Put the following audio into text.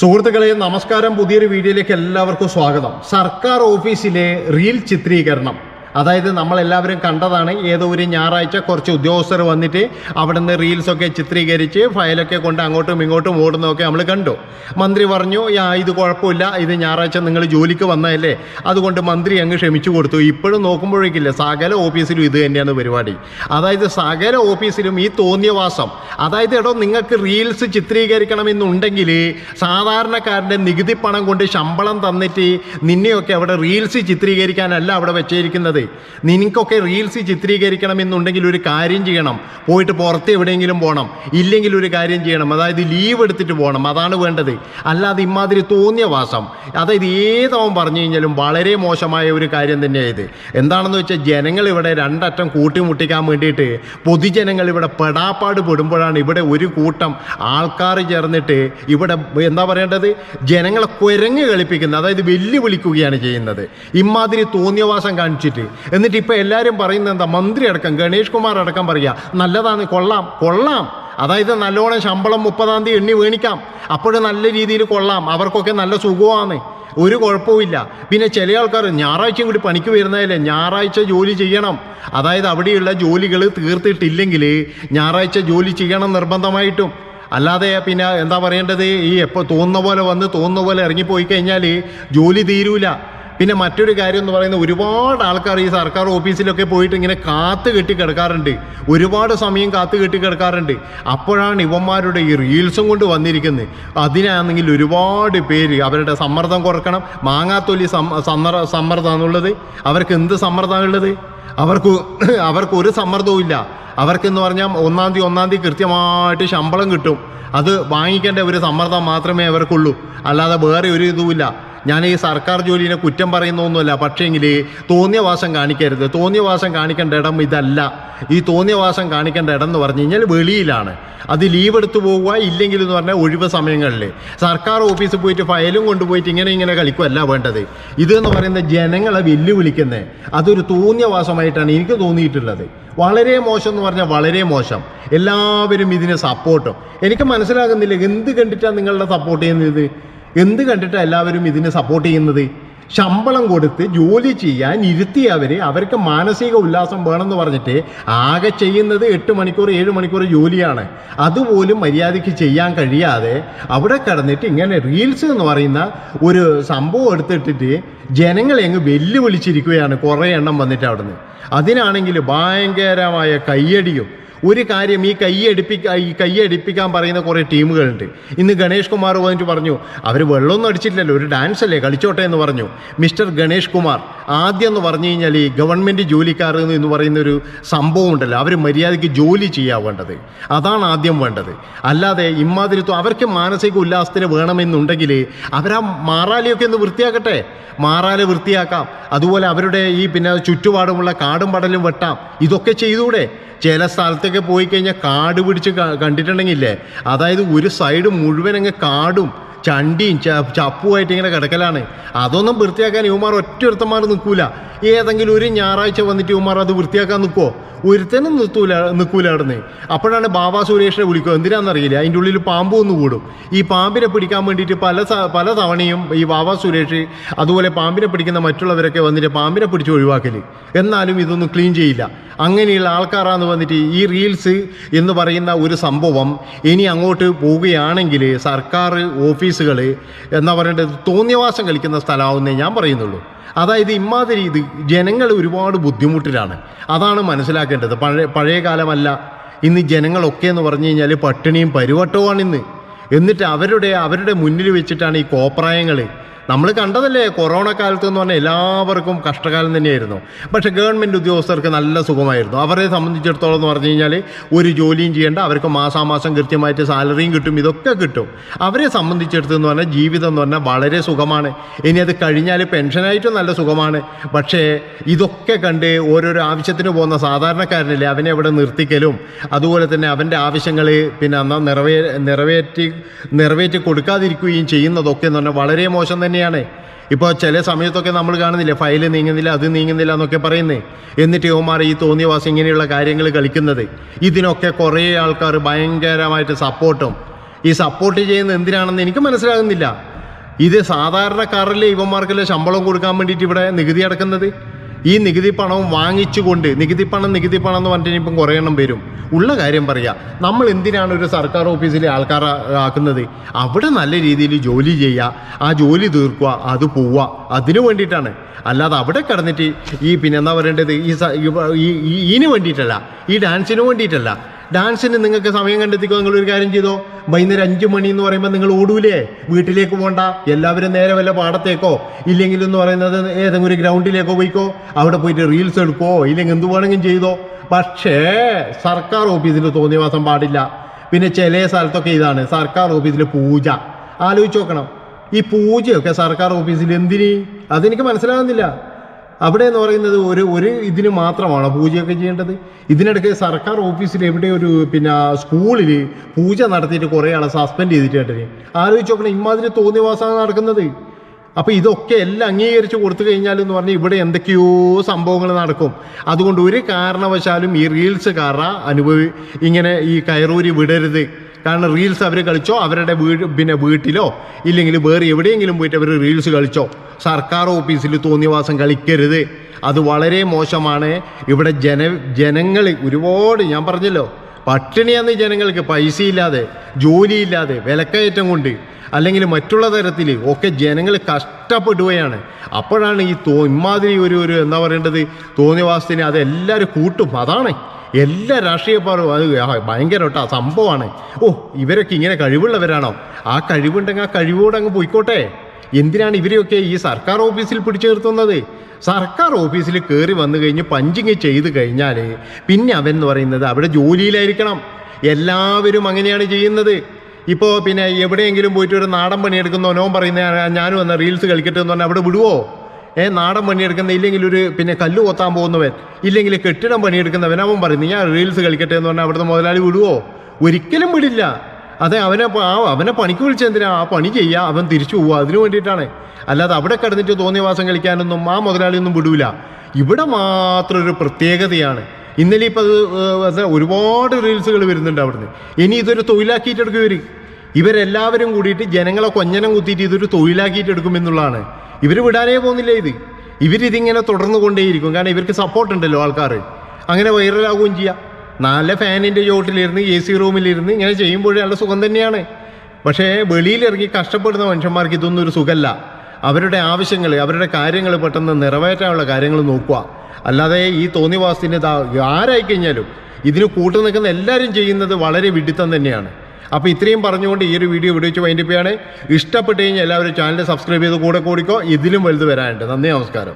സുഹൃത്തുക്കളെ നമസ്കാരം. പുതിയൊരു വീഡിയോയിലേക്ക് എല്ലാവർക്കും സ്വാഗതം. സർക്കാർ ഓഫീസിലെ റീൽ ചിത്രീകരണം, അതായത് നമ്മളെല്ലാവരും കണ്ടതാണ്. ഏതോ ഒരു ഞായറാഴ്ച കുറച്ച് ഉദ്യോഗസ്ഥർ വന്നിട്ട് അവിടെ നിന്ന് റീൽസൊക്കെ ചിത്രീകരിച്ച് ഫയലൊക്കെ കൊണ്ട് അങ്ങോട്ടും ഇങ്ങോട്ടും ഓടുന്നതൊക്കെ നമ്മൾ കണ്ടു. മന്ത്രി പറഞ്ഞു, ഇത് കുഴപ്പമില്ല, ഇത് ഞായറാഴ്ച നിങ്ങൾ ജോലിക്ക് വന്നതല്ലേ, അതുകൊണ്ട് മന്ത്രി അങ്ങ് ക്ഷമിച്ചു കൊടുത്തു. ഇപ്പോഴും നോക്കുമ്പോഴേക്കില്ല, സകല ഓഫീസിലും ഇത് തന്നെയാണ് പരിപാടി. അതായത് സകല ഓഫീസിലും ഈ തോന്നിയവാസം. അതായത് നിങ്ങൾക്ക് റീൽസ് ചിത്രീകരിക്കണമെന്നുണ്ടെങ്കിൽ സാധാരണക്കാരൻ്റെ നികുതി പണം കൊണ്ട് ശമ്പളം തന്നിട്ട് നിന്നെയൊക്കെ അവിടെ റീൽസ് ചിത്രീകരിക്കാനല്ല അവിടെ വെച്ചിരിക്കുന്നത്. നിനക്കൊക്കെ റീൽസ് ചിത്രീകരിക്കണമെന്നുണ്ടെങ്കിൽ ഒരു കാര്യം ചെയ്യണം, പോയിട്ട് പുറത്ത് എവിടെയെങ്കിലും പോകണം, ഇല്ലെങ്കിൽ ഒരു കാര്യം ചെയ്യണം, അതായത് ലീവ് എടുത്തിട്ട് പോകണം. അതാണ് വേണ്ടത്. അല്ലാതെ ഇമാതിരി തോന്നിയ വാസം, അതായത് ഏതവൻ പറഞ്ഞു കഴിഞ്ഞാലും വളരെ മോശമായ ഒരു കാര്യം തന്നെയായത്. എന്താണെന്ന് വെച്ചാൽ ജനങ്ങൾ ഇവിടെ രണ്ടറ്റം കൂട്ടിമുട്ടിക്കാൻ വേണ്ടിയിട്ട് പൊതുജനങ്ങൾ ഇവിടെ പെടാപ്പാട് പെടുമ്പോഴാണ് ഇവിടെ ഒരു കൂട്ടം ആൾക്കാർ ചേർന്നിട്ട് ഇവിടെ എന്താ പറയേണ്ടത്, ജനങ്ങളെ കുരങ്ങ് കളിപ്പിക്കുന്നത്, അതായത് വെല്ലുവിളിക്കുകയാണ് ചെയ്യുന്നത് ഇമാതിരി തോന്നിയവാസം കാണിച്ചിട്ട്. എന്നിട്ട് ഇപ്പോൾ എല്ലാവരും പറയുന്നത് എന്താ, മന്ത്രി അടക്കം ഗണേഷ് കുമാർ അടക്കം പറയുക നല്ലതാണ്, കൊള്ളാം. അതായത് നല്ലോണം ശമ്പളം 30-ാം തീയതി എണ്ണി വേണിക്കാം, അപ്പോഴും നല്ല രീതിയിൽ കൊള്ളാം, അവർക്കൊക്കെ നല്ല സുഖമാണ്, ഒരു കുഴപ്പമില്ല. പിന്നെ ചില ആൾക്കാർ ഞായറാഴ്ചയും കൂടി പണിക്ക് വരുന്നതല്ലേ, ഞായറാഴ്ച ജോലി ചെയ്യണം. അതായത് അവിടെയുള്ള ജോലികൾ തീർത്തിട്ടില്ലെങ്കിൽ ഞായറാഴ്ച ജോലി ചെയ്യണം നിർബന്ധമായിട്ടും. അല്ലാതെ പിന്നെ എന്താ പറയേണ്ടത്, ഈ എപ്പോൾ തോന്നുന്ന പോലെ വന്ന് തോന്നുന്ന പോലെ ഇറങ്ങിപ്പോയി കഴിഞ്ഞാൽ ജോലി തീരൂല. പിന്നെ മറ്റൊരു കാര്യം എന്ന് പറയുന്നത്, ഒരുപാട് ആൾക്കാർ ഈ സർക്കാർ ഓഫീസിലൊക്കെ പോയിട്ട് ഇങ്ങനെ കാത്തു കെട്ടി കിടക്കാറുണ്ട്, ഒരുപാട് സമയം കാത്തു കെട്ടി കിടക്കാറുണ്ട്. അപ്പോഴാണ് ഇവന്മാരുടെ ഈ റീൽസും കൊണ്ട് വന്നിരിക്കുന്നത്. അതിനാണെങ്കിൽ ഒരുപാട് പേര് അവരുടെ സമ്മർദ്ദം കുറക്കണം. മാങ്ങാത്തൊലി സമ്മർദ്ദമാണുള്ളത്. അവർക്ക് എന്ത് സമ്മർദ്ദമാണുള്ളത്? അവർക്കൊരു സമ്മർദ്ദവും ഇല്ല. അവർക്കെന്ന് പറഞ്ഞാൽ ഒന്നാം തീയതി കൃത്യമായിട്ട് ശമ്പളം കിട്ടും. അത് വാങ്ങിക്കേണ്ട ഒരു സമ്മർദ്ദം മാത്രമേ അവർക്കുള്ളൂ, അല്ലാതെ വേറെ ഒരു ഇതുമില്ല. ഞാൻ ഈ സർക്കാർ ജോലിനെ കുറ്റം പറയുന്നൊന്നുമല്ല, പക്ഷേങ്കിൽ തോന്നിയവാസം കാണിക്കരുത്. തോന്നിയവാസം കാണിക്കേണ്ട ഇടം ഇതല്ല. ഈ തോന്നിയവാസം കാണിക്കേണ്ട ഇടം എന്ന് പറഞ്ഞു കഴിഞ്ഞാൽ വെളിയിലാണ്. അത് ലീവ് എടുത്തു പോകുക, ഇല്ലെങ്കിൽ എന്ന് പറഞ്ഞാൽ ഒഴിവ് സമയങ്ങളിൽ സർക്കാർ ഓഫീസിൽ പോയിട്ട് ഫയലും കൊണ്ടുപോയിട്ട് ഇങ്ങനെ കളിക്കുമല്ല വേണ്ടത്. ഇതെന്ന് പറയുന്നത് ജനങ്ങളെ വെല്ലുവിളിക്കുന്നത്, അതൊരു തോന്നിയവാസമായിട്ടാണ് എനിക്ക് തോന്നിയിട്ടുള്ളത്. വളരെ മോശം എന്ന് പറഞ്ഞാൽ വളരെ മോശം. എല്ലാവരും ഇതിന് സപ്പോർട്ടും. എനിക്ക് മനസ്സിലാകുന്നില്ല, എന്ത് കണ്ടിട്ടാണ് നിങ്ങളുടെ സപ്പോർട്ട് ചെയ്യുന്നത്? എന്ത് കണ്ടിട്ടാണ് എല്ലാവരും ഇതിന് സപ്പോർട്ട് ചെയ്യുന്നത്? ശമ്പളം കൊടുത്ത് ജോലി ചെയ്യാൻ അവർക്ക് മാനസിക ഉല്ലാസം വേണമെന്ന് പറഞ്ഞിട്ട് ആകെ ചെയ്യുന്നത് 8 മണിക്കൂർ 7 മണിക്കൂർ ജോലിയാണ്. അതുപോലും മര്യാദയ്ക്ക് ചെയ്യാൻ കഴിയാതെ അവിടെ കിടന്നിട്ട് ഇങ്ങനെ റീൽസ് എന്ന് പറയുന്ന ഒരു സംഭവം എടുത്തിട്ടിട്ട് ജനങ്ങളെ അങ്ങ് വെല്ലുവിളിച്ചിരിക്കുകയാണ് കുറേ എണ്ണം വന്നിട്ട് അവിടുന്ന്. അതിനാണെങ്കിൽ ഭയങ്കരമായ കയ്യടിയും. ഒരു കാര്യം, ഈ കയ്യടിപ്പിക്കാൻ പറയുന്ന കുറേ ടീമുകളുണ്ട്. ഇന്ന് ഗണേഷ് കുമാർ വന്നിട്ട് പറഞ്ഞു, അവർ വെള്ളമൊന്നും അടിച്ചിട്ടില്ലല്ലോ, ഒരു ഡാൻസ് അല്ലേ, കളിച്ചോട്ടെ എന്ന് പറഞ്ഞു. മിസ്റ്റർ ഗണേഷ് കുമാർ, ആദ്യം എന്ന് പറഞ്ഞു കഴിഞ്ഞാൽ ഈ ഗവൺമെൻറ് ജോലിക്കാർ എന്ന് പറയുന്നൊരു സംഭവം ഉണ്ടല്ലോ, അവർ മര്യാദയ്ക്ക് ജോലി ചെയ്യാൻ വേണ്ടത്, അതാണ് ആദ്യം വേണ്ടത്. അല്ലാതെ ഇമാതിരിത്വം അവർക്ക് മാനസിക ഉല്ലാസത്തിന് വേണമെന്നുണ്ടെങ്കിൽ അവരാ മാറാലിയൊക്കെ ഒന്ന് വൃത്തിയാക്കട്ടെ, മാറാല് വൃത്തിയാക്കാം. അതുപോലെ അവരുടെ ഈ പിന്നെ ചുറ്റുപാടുമുള്ള കാടും പടലും വെട്ടാം. ഇതൊക്കെ ചെയ്തൂടെ? ചില സ്ഥലത്തൊക്കെ പോയി കഴിഞ്ഞാൽ കാട് പിടിച്ച് കണ്ടിട്ടുണ്ടെങ്കിലേ, അതായത് ഒരു സൈഡ് മുഴുവൻ അങ്ങ് കാടും ചണ്ടിയും ചപ്പുമായിട്ട് ഇങ്ങനെ കിടക്കലാണ്. അതൊന്നും വൃത്തിയാക്കാൻ ഇവന്മാർ ഒറ്റൊരുത്തന്മാർ നിൽക്കൂല. ഏതെങ്കിലും ഒരു ഞായറാഴ്ച വന്നിട്ട് ഇവന്മാർ അത് വൃത്തിയാക്കാൻ നിൽക്കുമോ? ഒരുത്തനും നിൽക്കൂല അവിടുന്ന്. അപ്പോഴാണ് ബാബാ സുരേഷിനെ വിളിക്കുക. എന്തിനാണെന്നറിയില്ല, അതിൻ്റെ ഉള്ളിൽ പാമ്പ് ഒന്ന് കൂടും. ഈ പാമ്പിനെ പിടിക്കാൻ വേണ്ടിയിട്ട് പല തവണയും ഈ ബാബാ സുരേഷ് അതുപോലെ പാമ്പിനെ പിടിക്കുന്ന മറ്റുള്ളവരൊക്കെ വന്നിട്ട് പാമ്പിനെ പിടിച്ച് ഒഴിവാക്കൽ. എന്നാലും ഇതൊന്നും ക്ലീൻ ചെയ്യില്ല. അങ്ങനെയുള്ള ആൾക്കാരാന്ന് വന്നിട്ട് ഈ റീൽസ് എന്ന് പറയുന്ന ഒരു സംഭവം ഇനി അങ്ങോട്ട് പോവുകയാണെങ്കിൽ സർക്കാർ ഓഫീസുകൾ എന്താ പറയേണ്ടത്, തോന്നിയവാസം കളിക്കുന്ന സ്ഥലമാവുന്നേ ഞാൻ പറയുന്നുള്ളൂ. അതായത് ഇമാതിരി ഇത് ജനങ്ങൾ ഒരുപാട് ബുദ്ധിമുട്ടിലാണ്. അതാണ് മനസ്സിലാക്കേണ്ടത്. പഴയ കാലമല്ല. ഇന്ന് ജനങ്ങളൊക്കെ എന്ന് പറഞ്ഞു കഴിഞ്ഞാൽ പട്ടിണിയും പരിവട്ടവുമാണ് ഇന്ന്. എന്നിട്ട് അവരുടെ മുന്നിൽ വെച്ചിട്ടാണ് ഈ കോപ്രായങ്ങൾ. നമ്മൾ കണ്ടതല്ലേ, കൊറോണ കാലത്ത് എന്ന് പറഞ്ഞാൽ എല്ലാവർക്കും കഷ്ടകാലം തന്നെയായിരുന്നു. പക്ഷേ ഗവൺമെൻറ് ഉദ്യോഗസ്ഥർക്ക് നല്ല സുഖമായിരുന്നു. അവരെ സംബന്ധിച്ചിടത്തോളം എന്ന് പറഞ്ഞു കഴിഞ്ഞാൽ ഒരു ജോലിയും ചെയ്യേണ്ട, അവർക്ക് മാസാമാസം കൃത്യമായിട്ട് സാലറിയും കിട്ടും, ഇതൊക്കെ കിട്ടും. അവരെ സംബന്ധിച്ചിടത്തെന്ന് പറഞ്ഞാൽ ജീവിതം എന്ന് പറഞ്ഞാൽ വളരെ സുഖമാണ്. ഇനി അത് കഴിഞ്ഞാൽ പെൻഷനായിട്ടും നല്ല സുഖമാണ്. പക്ഷേ ഇതൊക്കെ കണ്ട് ഓരോരോ ആവശ്യത്തിന് പോകുന്ന സാധാരണക്കാരനില്ലേ, അവനെ അവിടെ നിർത്തിക്കലും അതുപോലെ തന്നെ അവൻ്റെ ആവശ്യങ്ങൾ പിന്നെ എന്നാൽ നിറവേറ്റി കൊടുക്കാതിരിക്കുകയും ചെയ്യുന്നതൊക്കെ എന്ന് പറഞ്ഞാൽ വളരെ മോശം തന്നെയാണ്. ഇപ്പോൾ ചില സമയത്തൊക്കെ നമ്മൾ കാണുന്നില്ല, ഫയല് നീങ്ങുന്നില്ല, അത് നീങ്ങുന്നില്ല എന്നൊക്കെ പറയുന്നത്. എന്നിട്ട് യോമാർ ഈ തോന്നിയവാസം ഇങ്ങനെയുള്ള കാര്യങ്ങൾ കളിക്കുന്നത്. ഇതിനൊക്കെ കുറേ ആൾക്കാർ ഭയങ്കരമായിട്ട് സപ്പോർട്ടും ഈ സപ്പോർട്ട് ചെയ്യുന്നത് എന്തിനാണെന്ന് എനിക്ക് മനസ്സിലാകുന്നില്ല. ഇത് സാധാരണക്കാരല്ലേ ഇവന്മാർക്കല്ലേ ശമ്പളം കൊടുക്കാൻ വേണ്ടിയിട്ട് ഇവിടെ നികുതി അടക്കുന്നത്? ഈ നികുതി പണവും വാങ്ങിച്ചുകൊണ്ട് നികുതി പണം എന്ന് പറഞ്ഞിട്ട് ഇപ്പം കുറേ എണ്ണം വരും. ഉള്ള കാര്യം പറയാം, നമ്മൾ എന്തിനാണ് ഒരു സർക്കാർ ഓഫീസിലെ ആൾക്കാരെ ആക്കുന്നത്? അവിടെ നല്ല രീതിയിൽ ജോലി ചെയ്യുക, ആ ജോലി തീർക്കുക, അത് പോവുക, അതിനു വേണ്ടിയിട്ടാണ്. അല്ലാതെ അവിടെ കിടന്നിട്ട് ഈ പിന്നെ എന്താ പറയേണ്ടത്, ഇതിന് വേണ്ടിയിട്ടല്ല, ഈ ഡാൻസിന് വേണ്ടിയിട്ടല്ല. ഡാൻസിന് നിങ്ങൾക്ക് സമയം കണ്ടെത്തിക്കോ. നിങ്ങളൊരു കാര്യം ചെയ്തോ, വൈകുന്നേരം 5 മണി എന്ന് പറയുമ്പോൾ നിങ്ങൾ ഓടൂലേ? വീട്ടിലേക്ക് പോകണ്ട, എല്ലാവരും നേരെ വല്ല പാടത്തേക്കോ ഇല്ലെങ്കിൽ എന്ന് പറയുന്നത് ഏതെങ്കിലും ഒരു ഗ്രൗണ്ടിലേക്കോ പോയിക്കോ, അവിടെ പോയിട്ട് റീൽസ് എടുക്കോ, ഇല്ലെങ്കിൽ എന്ത് വേണമെങ്കിലും ചെയ്തോ. പക്ഷേ സർക്കാർ ഓഫീസിൽ തോന്നിവാസം പാടില്ല. പിന്നെ ചില സ്ഥലത്തൊക്കെ ഇതാണ് സർക്കാർ ഓഫീസിൽ പൂജ. ആലോചിച്ച് നോക്കണം, ഈ പൂജയൊക്കെ സർക്കാർ ഓഫീസിൽ എന്തിന്? അതെനിക്ക് മനസ്സിലാകുന്നില്ല. അവിടെ എന്ന് പറയുന്നത് ഒരു ഇതിന് മാത്രമാണോ പൂജയൊക്കെ ചെയ്യേണ്ടത്? ഇതിനിടയ്ക്ക് സർക്കാർ ഓഫീസിൽ എവിടെ ഒരു പിന്നെ സ്കൂളിൽ പൂജ നടത്തിയിട്ട് കുറേ ആളെ സസ്പെൻഡ് ചെയ്തിട്ട് കേട്ടിന്. ആലോചിച്ച് നോക്കണം, ഇമാതിരി തോന്നിവാസമാണ് നടക്കുന്നത്. അപ്പോൾ ഇതൊക്കെ എല്ലാം അംഗീകരിച്ച് കൊടുത്തു കഴിഞ്ഞാൽ എന്ന് പറഞ്ഞാൽ ഇവിടെ എന്തൊക്കെയോ സംഭവങ്ങൾ നടക്കും. അതുകൊണ്ട് ഒരു കാരണവശാലും ഈ റീൽസുകാരുടെ ഇങ്ങനെ ഈ കയറൂരി വിടരുത്. കാരണം റീൽസ് അവർ കളിച്ചോ, അവരുടെ വീട്ടിലോ ഇല്ലെങ്കിൽ വേറെ എവിടെയെങ്കിലും പോയിട്ട് അവർ റീൽസ് കളിച്ചോ. സർക്കാർ ഓഫീസിൽ തോന്നിവാസം കളിക്കരുത്, അത് വളരെ മോശമാണ്. ഇവിടെ ജനങ്ങൾ ഒരുപാട്, ഞാൻ പറഞ്ഞല്ലോ, പട്ടിണിയാന്ന് ജനങ്ങൾക്ക്, പൈസയില്ലാതെ, ജോലിയില്ലാതെ, വിലക്കയറ്റം കൊണ്ട് അല്ലെങ്കിൽ മറ്റുള്ള തരത്തിൽ ഒക്കെ ജനങ്ങൾ കഷ്ടപ്പെടുകയാണ്. അപ്പോഴാണ് ഈ ഇമാതിരി ഒരു എന്താ പറയേണ്ടത് തോന്നിവാസത്തിന് അതെല്ലാവരും കൂട്ടും. അതാണ് എല്ലാ രാഷ്ട്രീയക്കാരും അത് ഭയങ്കര കേട്ടോ സംഭവമാണ്. ഇവരൊക്കെ ഇങ്ങനെ കഴിവുള്ളവരാണോ? ആ കഴിവുണ്ടെങ്കിൽ ആ കഴിവോടെ അങ്ങ് പോയിക്കോട്ടെ. എന്തിനാണ് ഇവരെയൊക്കെ ഈ സർക്കാർ ഓഫീസിൽ പിടിച്ചു നിർത്തുന്നത്? സർക്കാർ ഓഫീസിൽ കയറി വന്നു കഴിഞ്ഞ് പഞ്ചിങ് ചെയ്ത് കഴിഞ്ഞാൽ പിന്നെ അവൻ എന്ന് പറയുന്നത് അവിടെ ജോലിയിലായിരിക്കണം. എല്ലാവരും അങ്ങനെയാണ് ചെയ്യുന്നത്. ഇപ്പോൾ പിന്നെ എവിടെയെങ്കിലും പോയിട്ട് ഒരു നാടൻ പണിയെടുക്കുന്നവനോ പറയുന്ന ഞാനും വന്ന റീൽസ് കളിക്കട്ടെ എന്ന് പറഞ്ഞാൽ അവിടെ വിടുവോ? നാടൻ പണിയെടുക്കുന്ന ഇല്ലെങ്കിൽ ഒരു പിന്നെ കല്ല് കൊത്താൻ പോകുന്നവൻ ഇല്ലെങ്കിൽ കെട്ടിടം പണിയെടുക്കുന്നവൻ അവൻ പറയുന്നത് ഞാൻ റീൽസ് കളിക്കട്ടെ എന്ന് പറഞ്ഞാൽ അവിടുത്തെ മുതലാളി വിടുവോ? ഒരിക്കലും വിടില്ല. അതെ, അവനെ പണിക്ക് വിളിച്ചെന്തിനാ? ആ പണി ചെയ്യുക, അവൻ തിരിച്ചു പോവുക, അതിനു വേണ്ടിയിട്ടാണ്. അല്ലാതെ അവിടെ കിടന്നിട്ട് തോന്നിയവാസം കളിക്കാനൊന്നും ആ മുതലാളിയൊന്നും വിടൂല. ഇവിടെ മാത്രം ഒരു പ്രത്യേകതയാണ്. ഇന്നലെ ഇപ്പം അത് ഒരുപാട് റീൽസുകൾ വരുന്നുണ്ട് അവിടുന്ന്. ഇനി ഇതൊരു തൊഴിലാക്കിയിട്ടെടുക്കും ഇവരെല്ലാവരും കൂടിയിട്ട് ജനങ്ങളെ കൊഞ്ഞനം കുത്തിയിട്ട് ഇതൊരു തൊഴിലാക്കിയിട്ടെടുക്കുമെന്നുള്ളതാണ്. ഇവർ വിടാനേ പോകുന്നില്ല. ഇവരിതിങ്ങനെ തുടർന്നു കൊണ്ടേയിരിക്കും. കാരണം ഇവർക്ക് സപ്പോർട്ട് ഉണ്ടല്ലോ ആൾക്കാർ. അങ്ങനെ വൈറലാകുകയും ചെയ്യാം. നല്ല ഫാനിൻ്റെ ചോട്ടിലിരുന്ന് AC റൂമിലിരുന്ന് ഇങ്ങനെ ചെയ്യുമ്പോഴേ നല്ല സുഖം തന്നെയാണ്. പക്ഷേ വെളിയിലിറങ്ങി കഷ്ടപ്പെടുന്ന മനുഷ്യന്മാർക്ക് ഇതൊന്നും ഒരു സുഖമല്ല. അവരുടെ ആവശ്യങ്ങൾ, അവരുടെ കാര്യങ്ങൾ പെട്ടെന്ന് നിറവേറ്റാനുള്ള കാര്യങ്ങൾ നോക്കുക. അല്ലാതെ ഈ തോന്നിവാസത്തിന് ആരായിക്കഴിഞ്ഞാലും ഇതിന് കൂട്ടു നിൽക്കുന്ന എല്ലാവരും ചെയ്യുന്നത് വളരെ വിഡിത്തം തന്നെയാണ്. അപ്പോൾ ഇത്രയും പറഞ്ഞുകൊണ്ട് ഈ ഒരു വീഡിയോ ഇവിടെ വെച്ച് വൈൻഡപ്പ് ചെയ്യാണ്. ഇഷ്ടപ്പെട്ട് കഴിഞ്ഞാൽ എല്ലാവരും ചാനൽ സബ്സ്ക്രൈബ് ചെയ്ത് കൂടെ കൂടിക്കോ. ഇതിലും വലുത് വരാനുണ്ട്. നന്ദി, നമസ്കാരം.